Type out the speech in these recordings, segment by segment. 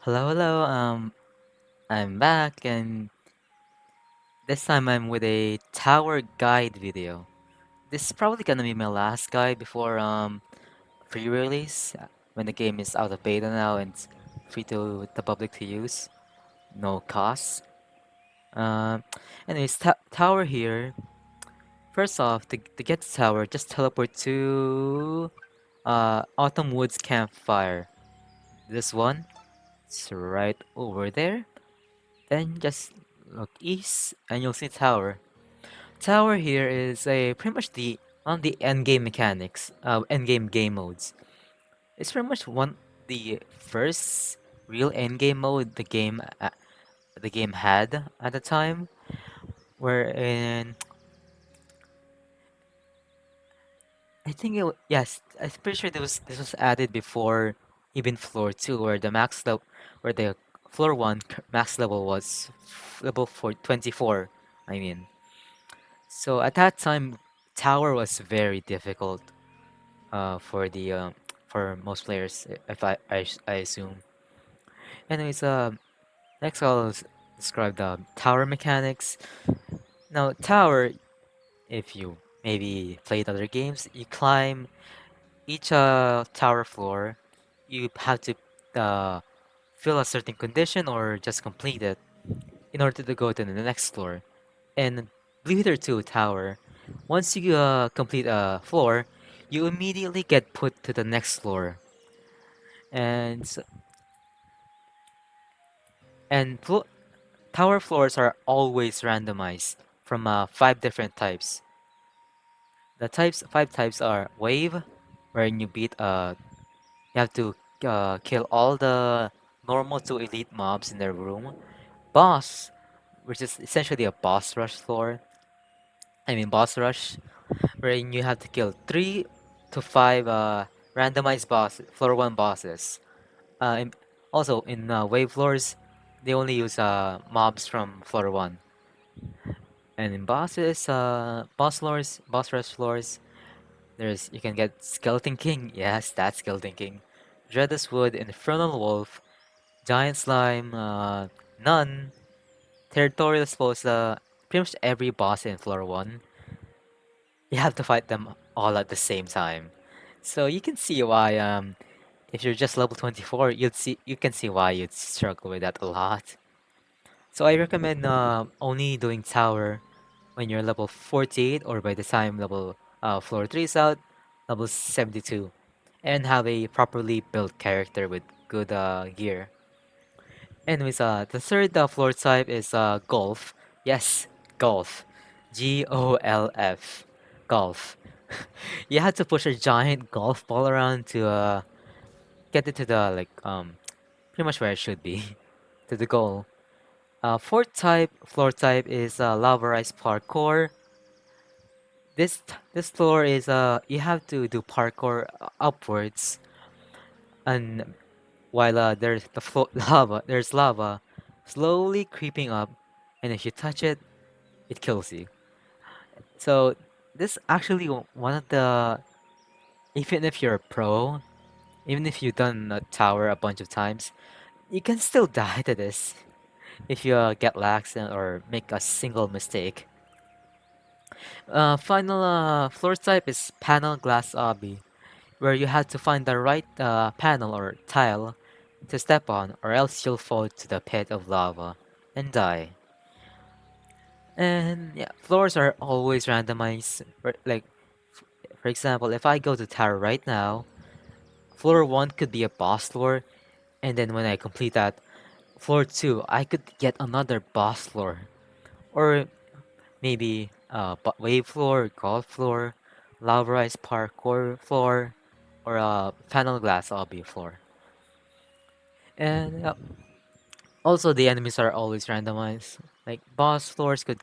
Hello, hello. I'm back, and this time I'm with a tower guide video. This is probably gonna be my last guide before pre-release when the game is out of beta now and it's free to the public to use, no costs. Um, anyways, tower here. First off, to get the tower, just teleport to Autumn Woods Campfire. This one, it's right over there. Then just look east, and you'll see tower. Tower here is a pretty much the on the end game mechanics, end game modes. It's pretty much one the first real end game mode the game had at the time, wherein I think yes, I'm pretty sure this was added before even floor two, where the max level where the floor one max level was level for 24. I mean, so at that time, tower was very difficult for the for most players, if I assume. Anyways, next describe the tower mechanics. Now, tower, if you maybe played other games, you climb each tower floor. You have to uh, fill a certain condition or just complete it in order to go to the next floor. And believe it or two, tower, once you complete a floor, you immediately get put to the next floor. And s- and tower floors are always randomized from five different types. The five types are wave, wherein you have to kill all the normal to elite mobs in their room. Boss, which is essentially a boss rush floor. I mean boss rush, wherein you have to kill 3 to 5 randomized floor one bosses. In, also in wave floors, they only use mobs from floor one. And in boss rush floors, there's you can get Skeleton King. Yes, that's Skeleton King. Dreadless Wood, Infernal Wolf, Giant Slime, Nun, Territorial Foes. Pretty much every boss in floor one, you have to fight them all at the same time. So you can see why if you're just level 24, you can see why you'd struggle with that a lot. So I recommend only doing tower when you're level 48 or by the time level floor 3 is out, level 72, and have a properly built character with good gear. Anyways, the third floor type is golf. Yes, golf. Golf. Golf. You have to push a giant golf ball around to get it to the pretty much where it should be, to the goal. Fourth floor type is lava rise parkour. This floor is you have to do parkour upwards, and while there's there's lava slowly creeping up, and if you touch it, it kills you. So this actually one of the even if you're a pro, even if you've done a tower a bunch of times, you can still die to this if you get lax or make a single mistake. Final floor type is panel glass obby, where you have to find the right panel or tile to step on, or else you'll fall to the pit of lava and die. And yeah, floors are always randomized. For example, if I go to tower right now, floor one could be a boss floor, and then when I complete that, floor two, I could get another boss floor, or maybe wave floor, golf floor, lava rise parkour floor, or panel glass obby floor. And also the enemies are always randomized. Like boss floors you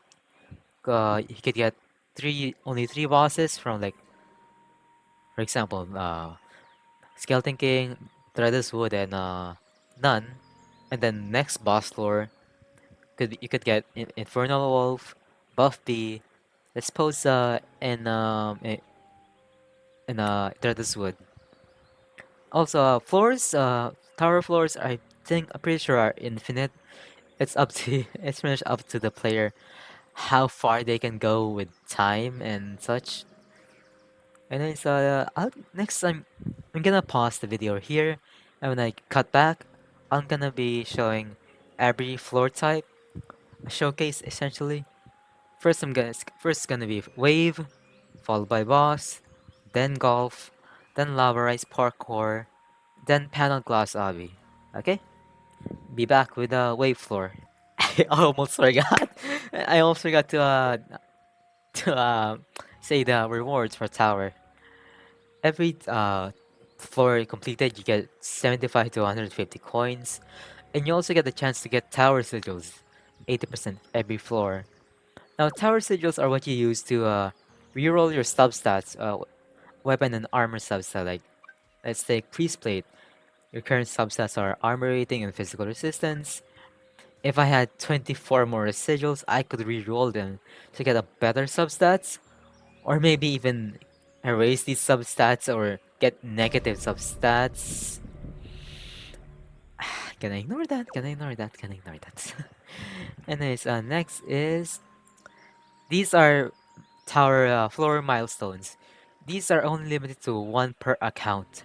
could get only three bosses from like for example Skeleton King, Dreadless Wood, and Nun. And then next boss floor you could get Infernal Wolf, Buff B, Esposa, and Dreadless Wood. Also, tower floors. I think I'm pretty sure are infinite. It's up to it's pretty much up to the player how far they can go with time and such. And then so next I'm gonna pause the video here, and when I cut back, I'm gonna be showing every floor type, a showcase essentially. First gonna be wave, followed by boss, then golf, then lava rise parkour, then panel glass obby. Okay, be back with the wave floor. I almost forgot. I almost forgot to say the rewards for tower. Every floor completed, you get 75 to 150 coins, and you also get the chance to get tower sigils, 80% every floor. Now, tower sigils are what you use to reroll your substats, weapon and armor substat. Like, let's take priest plate. Your current substats are armor rating and physical resistance. If I had 24 more residuals, I could reroll them to get a better substats, or maybe even erase these substats or get negative substats. Can I ignore that? Can I ignore that? Can I ignore that? Anyways, next is these are tower floor milestones. These are only limited to one per account.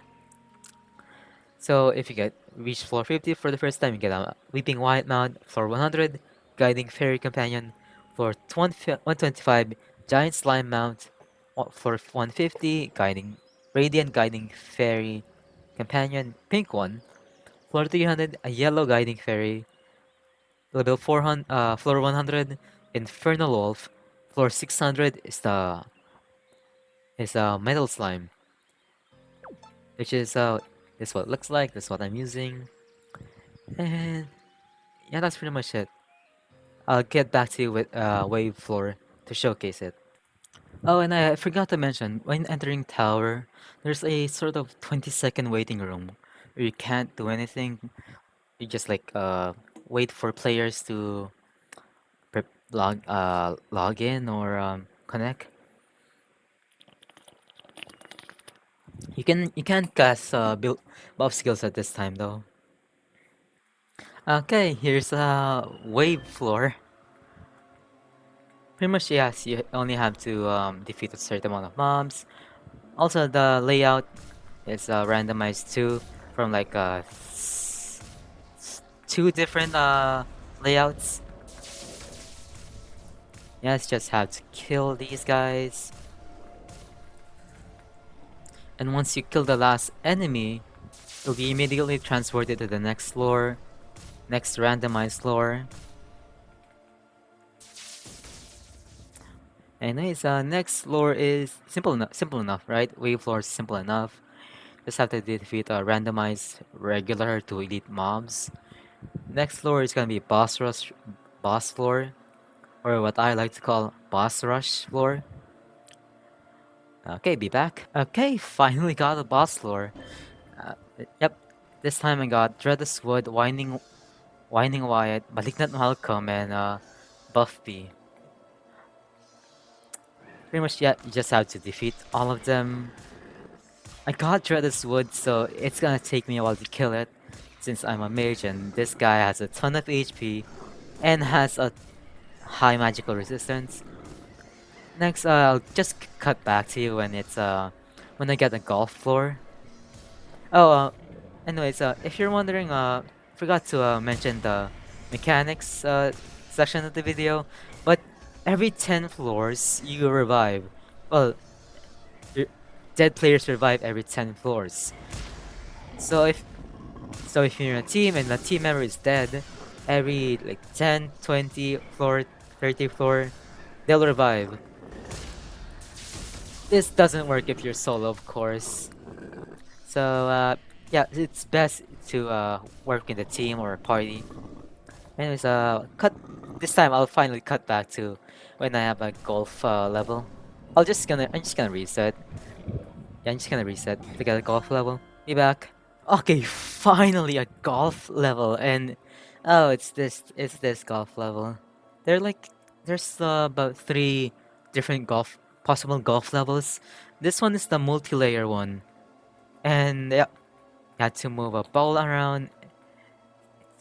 So if you get reach floor 50 for the first time, you get a Weeping White Mount, floor 100, Guiding Fairy Companion, floor 125, Giant Slime Mount, floor 150, Guiding Radiant Guiding Fairy Companion, pink one, floor 300, a yellow Guiding Fairy, level 400, floor 100, Infernal Wolf, floor 600 is Metal Slime, which is this is what it looks like, this is what I'm using, and yeah, that's pretty much it. I'll get back to you with wave floor to showcase it. Oh, and I forgot to mention, when entering tower, there's a sort of 20-second waiting room where you can't do anything. You just like wait for players to log in or connect. You can't cast build buff skills at this time though. Okay, here's wave floor. Pretty much yes, you only have to defeat a certain amount of mobs. Also, the layout is randomized too from like two different layouts. Yes, just have to kill these guys. And once you kill the last enemy, you'll be immediately transported to the next floor, next randomized floor. Anyways, next floor is simple enough, right? Wave floor is simple enough. Just have to defeat randomized regular to elite mobs. Next floor is gonna be boss floor, or what I like to call boss rush floor. Okay, be back. Okay, finally got a boss floor. Uh, yep, this time I got Dreadus Wood, Winding Wyatt, Malignant Malcolm, and Buff B. Pretty much, yeah, you just have to defeat all of them. I got Dreadus Wood, so it's gonna take me a while to kill it, since I'm a mage and this guy has a ton of HP and has a high magical resistance. Next, I'll just cut back to you when it's when I get the golf floor. Oh, anyways, if you're wondering, forgot to mention the mechanics section of the video, but every 10 floors you revive. Well, your dead players revive every 10 floors. So if you're in a team and the team member is dead, every like 10, 20 floor, 30 floor, they'll revive. This doesn't work if you're solo, of course. So yeah, it's best to work in a team or a party. Anyways, cut. This time I'll finally cut back to when I have a golf level. I'm just gonna reset. Yeah, I'm just gonna reset to get a golf level. Be back. Okay, finally a golf level, and oh, it's this golf level. They're like there's about three different possible golf levels. This one is the multi-layer one, and yeah, you had to move a ball around,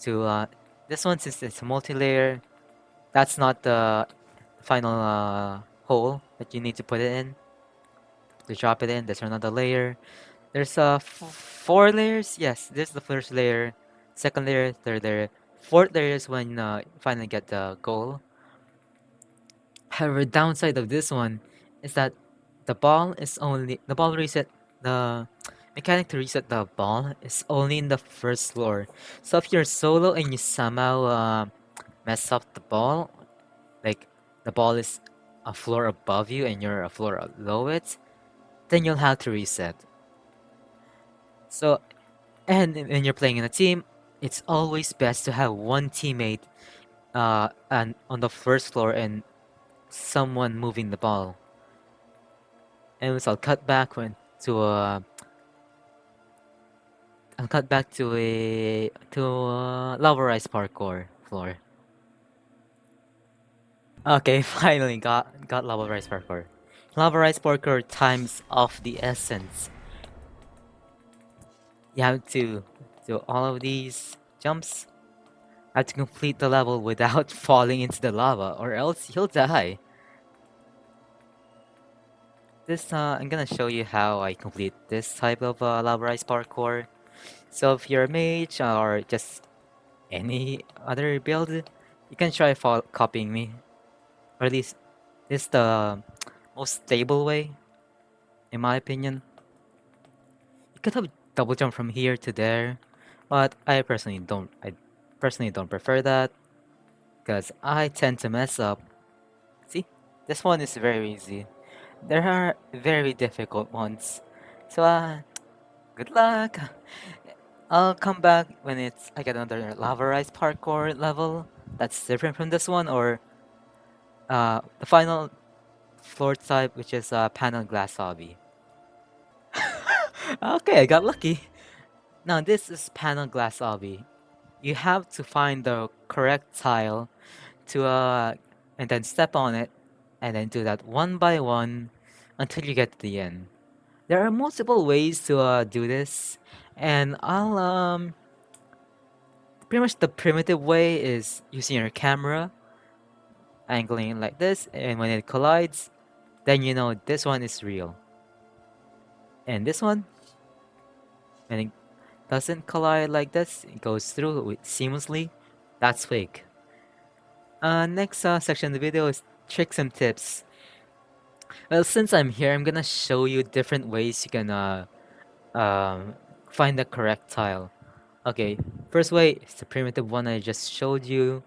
to this one, since it's a multi-layer, that's not the final hole that you need to put it in. To drop it in, there's another layer. There's 4 layers. Yes, this is the first layer, second layer, third layer, fourth layer is when you finally get the goal. However, downside of this one is that the ball reset, the mechanic to reset the ball is only in the first floor. So if you're solo and you somehow mess up the ball, like the ball is a floor above you and you're a floor below it, then you'll have to reset. So, and when you're playing in a team, it's always best to have one teammate and on the first floor and someone moving the ball. And so I'll cut back to lava rise parkour floor. Okay, finally got lava rise parkour. Lava rise parkour times of the essence. You have to do all of these jumps. Have to complete the level without falling into the lava, or else you'll die. This I'm gonna show you how I complete this type of lava rise parkour. So if you're a mage or just any other build, you can try copying me. Or at least this is the most stable way, in my opinion. You could have double jump from here to there, but I personally don't prefer that because I tend to mess up. See, this one is very easy. There are very difficult ones. So good luck. I'll come back when I get another lava rise parkour level that's different from this one, or the final floor type, which is panel glass obby. Okay, I got lucky. Now this is panel glass obby. You have to find the correct tile to and then step on it, and then do that one by one until you get to the end. There are multiple ways to do this, and I'll pretty much the primitive way is using your camera, angling it like this, and when it collides, then you know this one is real. And this one, when it doesn't collide like this, it goes through seamlessly, that's fake. Next section of the video is tricks and tips. Well, since I'm here, I'm gonna show you different ways you can um, find the correct tile. Okay, first way is the primitive one I just showed you,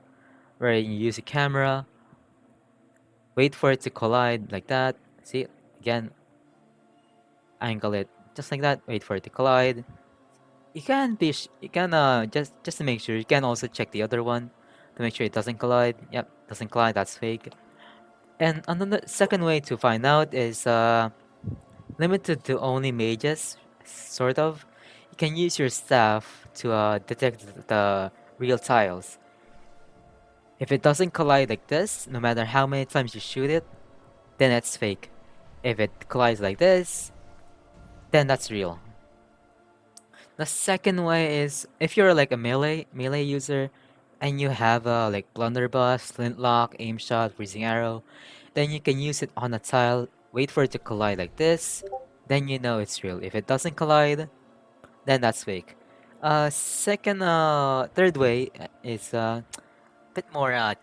where you use a camera, wait for it to collide like that. See, again, angle it just like that, wait for it to collide. You can just to make sure, you can also check the other one to make sure it doesn't collide. Yep, doesn't collide, that's fake. And another second way to find out is limited to only mages, sort of. You can use your staff to detect the real tiles. If it doesn't collide like this, no matter how many times you shoot it, then it's fake. If it collides like this, then that's real. The second way is if you're like a melee user and you have a like blunderbuss, flintlock, aim shot, freezing arrow, then you can use it on a tile, wait for it to collide like this, then you know it's real. If it doesn't collide, then that's fake. Third way is bit more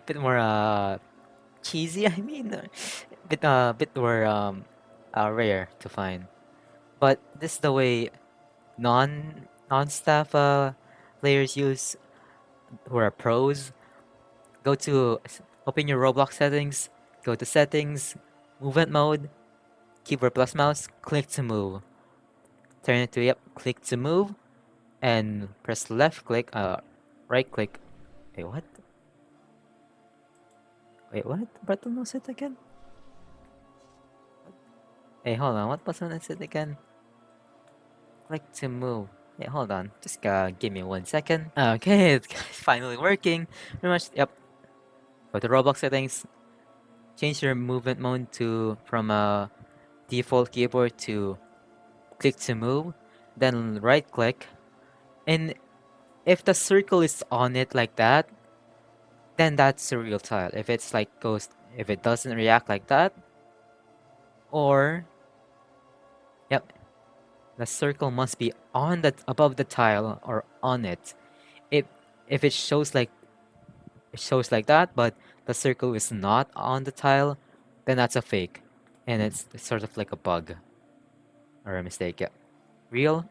bit more cheesy. I mean, bit more rare to find. But this is the way non-staff players use who are pros. Go to open your Roblox settings, go to settings, movement mode, keyboard plus mouse, click to move. Turn it to yep, click to move, and press left click, right click. Wait, what? Wait, what button was it again? Hey, hold on, what button is it again? Click to move. Hey, hold on, just give me 1 second. Okay, it's finally working. Pretty much, yep. Go to Roblox settings, change your movement mode to from default keyboard to click to move, then right click, and If the circle is on it like that, then that's a real tile. If it's like if it doesn't react like that, or yep, the circle must be on the above the tile or on it. If if it shows like that, but the circle is not on the tile, then that's a fake, and it's sort of like a bug or a mistake. Yeah, real,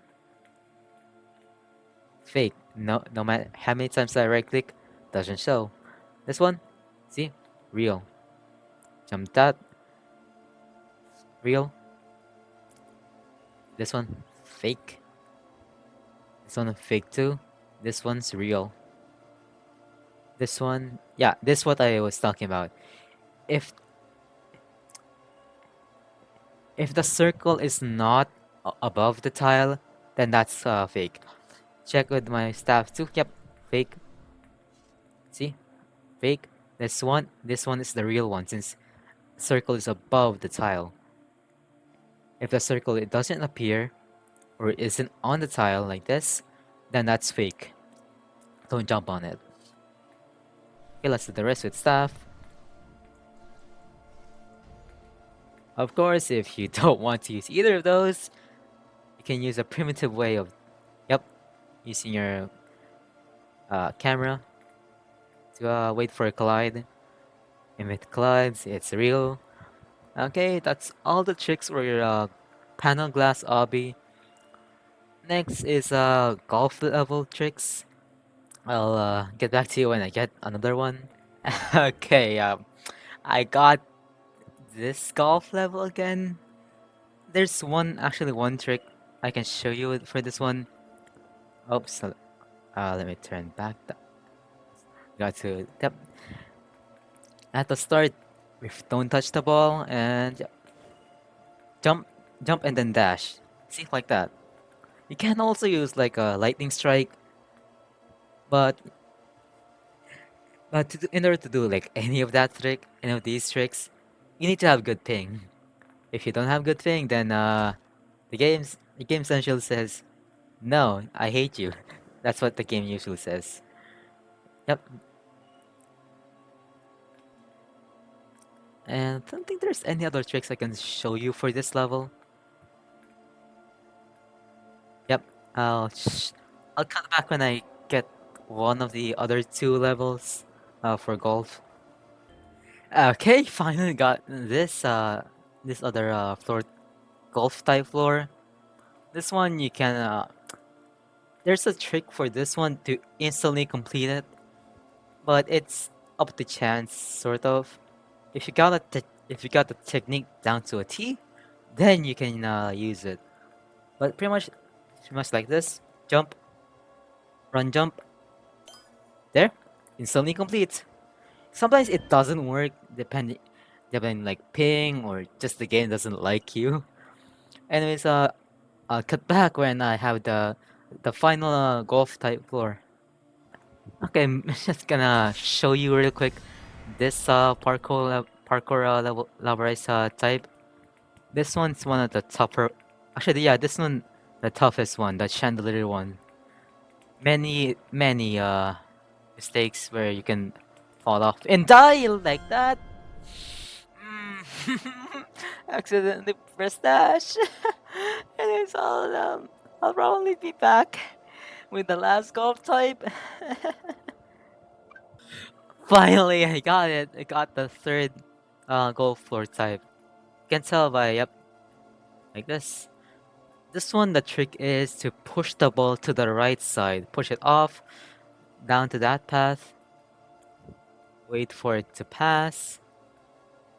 fake. No matter how many times I right click, doesn't show. This one, see, real. Jump that, real. This one, fake. This one, fake too. This one's real. This one, yeah, this is what I was talking about. If if the circle is not above the tile, then that's fake. Check with my staff too. Yep, fake. See, fake. This one is the real one since circle is above the tile. If the circle it doesn't appear or isn't on the tile like this, then that's fake. Don't jump on it. Okay, let's do the rest with staff. Of course, if you don't want to use either of those, you can use a primitive way of, yep, using your camera to wait for a collide. If it collides, it's real. Okay, that's all the tricks for your panel glass obby. Next is golf level tricks. I'll get back to you when I get another one. Okay, I got this golf level again. There's actually one trick I can show you for this one. Oops, let me turn back. Got to, yep. At the start, if don't touch the ball and jump, jump and then dash. See, like that. You can also use like a lightning strike, but in order to do like any of that trick, any of these tricks, you need to have good ping. If you don't have good ping, then the game essentially says, "No, I hate you." That's what the game usually says. Yep. And I don't think there's any other tricks I can show you for this level. Yep. I'll cut back when I get one of the other two levels for golf. Okay, finally got this other floor, golf type floor. This one you can there's a trick for this one to instantly complete it, but it's up to chance sort of. If you got the technique down to a T, then you can use it. But pretty much like this: jump, run, jump. There, instantly complete. Sometimes it doesn't work depending like ping or just the game doesn't like you. Anyways, I'll cut back when I have the final golf type floor. Okay, I'm just gonna show you real quick this parkour levelized type. This one's one of the tougher. Actually, yeah, this one the toughest one, the chandelier one. Many mistakes where you can fall off and die like that. Mm. Accidentally pressed dash. And it's all I'll probably be back with the last golf type. Finally, I got it. I got the third golf floor type. You can tell by, yep, like this. This one, the trick is to push the ball to the right side. Push it off, down to that path. Wait for it to pass.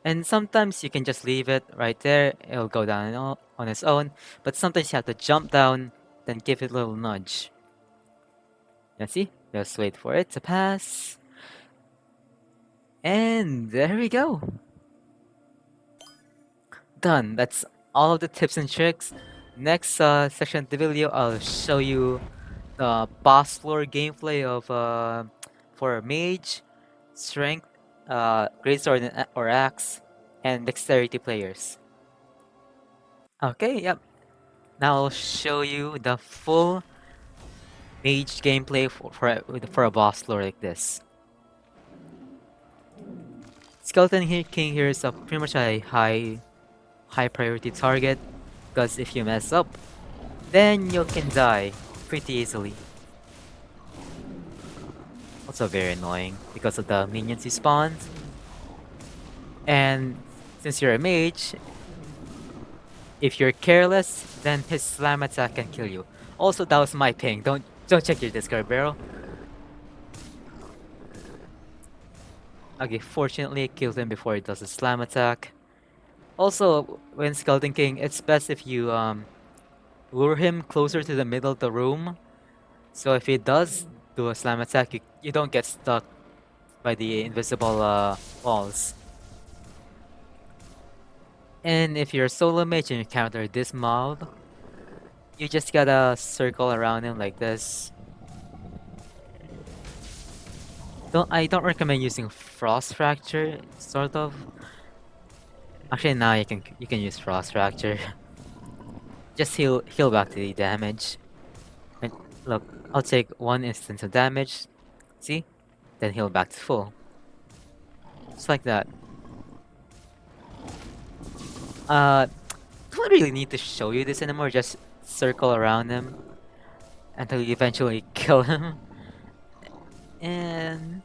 And sometimes you can just leave it right there. It'll go down on its own. But sometimes you have to jump down, then give it a little nudge. You see? Just wait for it to pass. And there we go. Done. That's all of the tips and tricks. Next section of the video, I'll show you the boss floor gameplay of for Mage, Strength, Greatsword or Axe, and Dexterity players. Okay, yep. Now I'll show you the full Mage gameplay for a boss lore like this. King here is a pretty much a high priority target because if you mess up, then you can die pretty easily. Also very annoying because of the minions he spawns. And since you're a mage, if you're careless, then his slam attack can kill you. Also, that was my ping. Don't check your discard barrel. Okay, fortunately, it killed him before he does his slam attack. Also, when Skeleton King, it's best if you lure him closer to the middle of the room. So if he does do a slam attack, you don't get stuck by the invisible walls. And if you're a solo mage and you encounter this mob, you just gotta circle around him like this. I don't recommend using Frost Fracture, sort of. Actually, now you can use Frost Fracture. Just heal back to the damage. And look, I'll take one instance of damage. See? Then heal back to full. Just like that. Uh, don't really need to show you this anymore. Just circle around him until you eventually kill him. And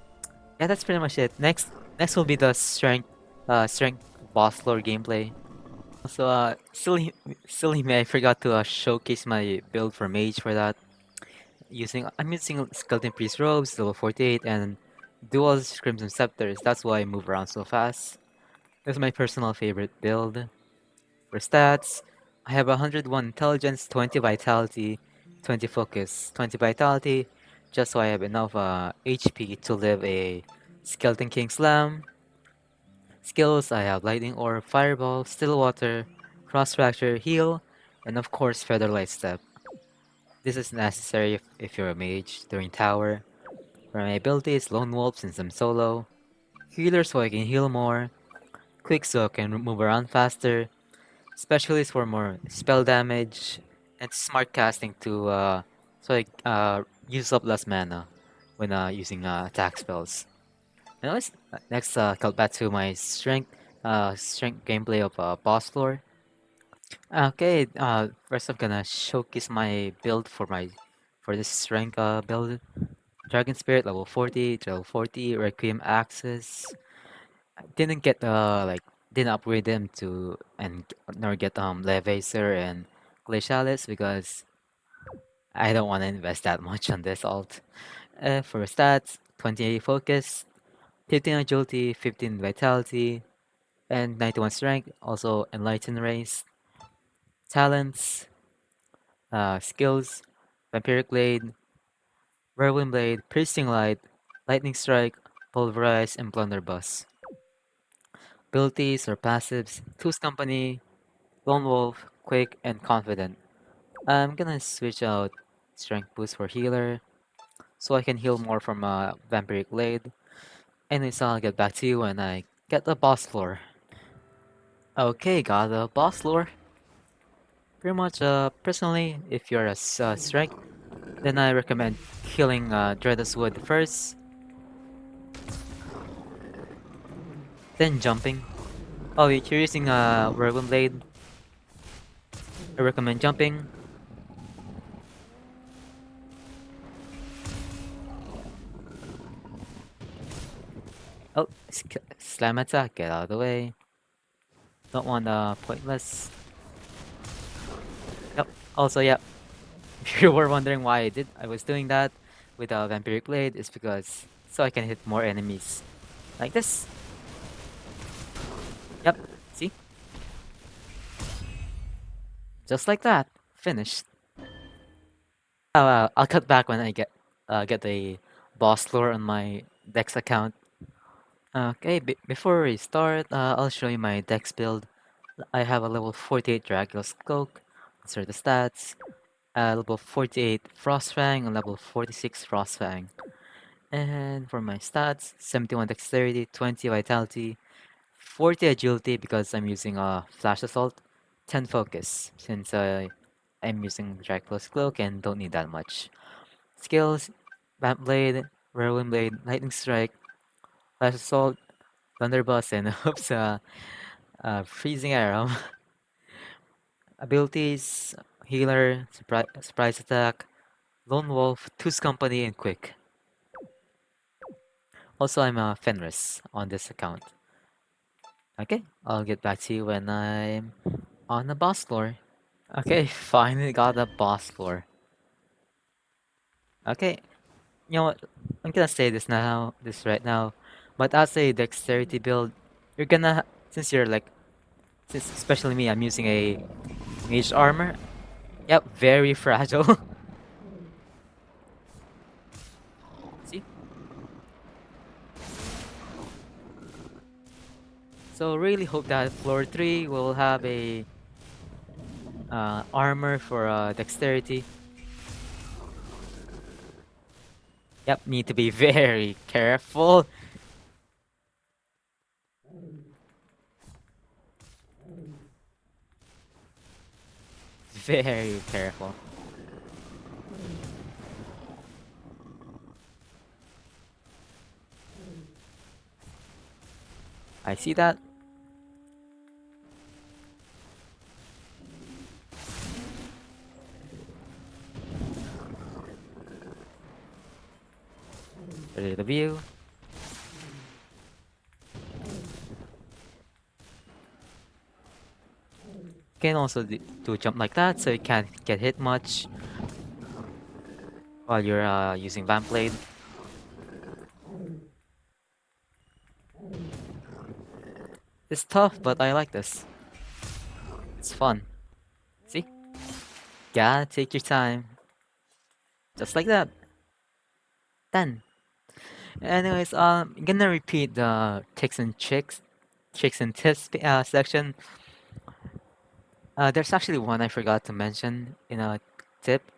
yeah, that's pretty much it. Next will be the strength boss lore gameplay. So silly me, I forgot to showcase my build for mage for that. I'm using skeleton priest robes, level 48, and dual crimson scepters. That's why I move around so fast. This is my personal favorite build. For stats, I have 101 intelligence, 20 vitality, 20 focus, 20 vitality, just so I have enough HP to live a skeleton king slam. Skills, I have lightning orb, fireball, still water, cross fracture, heal, and of course featherlight step. This is necessary if you're a mage during tower. For my abilities, lone wolf since I'm solo, healer so I can heal more, quick so I can move around faster, specialist for more spell damage, and smart casting to use up less mana when using attack spells. Anyways, next cut back to my strength gameplay of boss floor. Okay, first I'm gonna showcase my build for this strength build. Dragon Spirit level 40, Requiem Axis. I didn't get didn't upgrade them to and nor get Levacer and Glacialis because I don't want to invest that much on this alt. For stats, 28 focus, 15 agility, 15 vitality, and 91 strength. Also enlighten race. Talents, skills, Vampiric Blade, Whirlwind Blade, Piercing Light, Lightning Strike, Pulverize, and Blunderbuss. Abilities or passives, Two's Company, Lone Wolf, Quick, and Confident. I'm gonna switch out Strength Boost for Healer, so I can heal more from Vampiric Blade. Anyways, I'll get back to you when I get the boss floor. Okay, got the boss floor. Pretty much, personally, if you're a strength, then I recommend killing Dreadus Wood first, then jumping. Oh, if you're using Whirlwind Blade, I recommend jumping. Oh, slam attack, get out of the way. Don't want pointless. Yep. Also, yep. If you were wondering why I was doing that with a Vampiric Blade, is because so I can hit more enemies like this. Yep. See, just like that. Finished. I'll cut back when I get the boss lore on my Dex account. Okay, before we start, I'll show you my Dex build. I have a level 48 Dracula's Cloak. These are the stats. Level 48 Frostfang and level 46 Frostfang. And for my stats, 71 Dexterity, 20 Vitality, 40 Agility because I'm using a Flash Assault, 10 Focus since I'm using Dracula's Cloak and don't need that much. Skills: Vamp Blade, Whirlwind Blade, Lightning Strike, Flash Assault, Thunderburst, and oops, Freezing Arrow. Abilities: Healer, Surprise Attack, Lone Wolf, Two's Company, and Quick. Also, I'm a Fenris on this account. Okay, I'll get back to you when I'm on the boss floor. Okay, finally got the boss floor. Okay, you know what? I'm gonna say this right now. But as a dexterity build, you're gonna since you're like since especially me, I'm using a mage armor. Yep, very fragile. See? So really hope that floor 3 will have a armor for dexterity. Yep, need to be very careful. Very careful. I see that. Ready the view. Can also do jump like that, so you can't get hit much while you're using Vamp Blade. It's tough, but I like this. It's fun. See? Gotta take your time. Just like that. Done. Anyways, I'm gonna repeat the tricks and tips section. There's actually one I forgot to mention in a tip.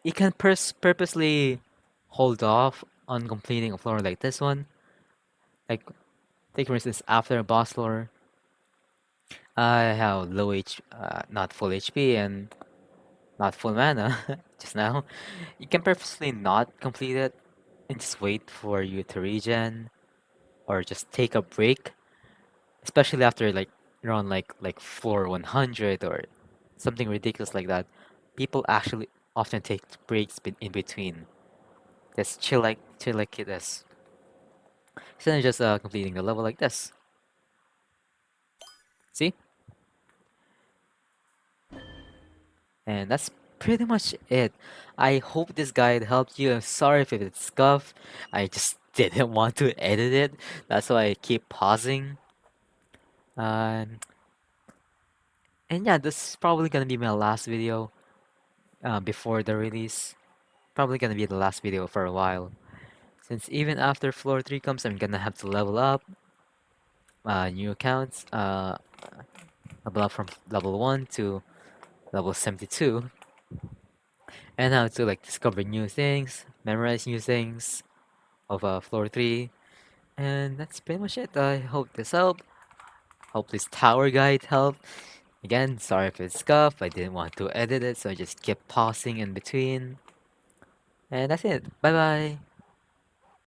You can purposely hold off on completing a floor like this one. Like, take for instance, after a boss floor, I have not full HP and not full mana just now. You can purposely not complete it and just wait for you to regen or just take a break, especially after like you're on like floor 100 or something ridiculous like that. People actually often take breaks in between. Just chill like this. Instead of just completing the level like this. See? And that's pretty much it. I hope this guide helped you. I'm sorry if it's scuffed. I just didn't want to edit it. That's why I keep pausing. Um, and yeah, this is probably gonna be my last video before the release. Probably gonna be the last video for a while. Since even after floor 3 comes, I'm gonna have to level up new accounts. Level up from level 1 to level 72. And how to like discover new things, memorize new things of floor 3. And that's pretty much it. I hope this helped. Hope this tower guide helped. Again, sorry if it's scuffed. I didn't want to edit it, so I just kept pausing in between. And that's it. Bye bye.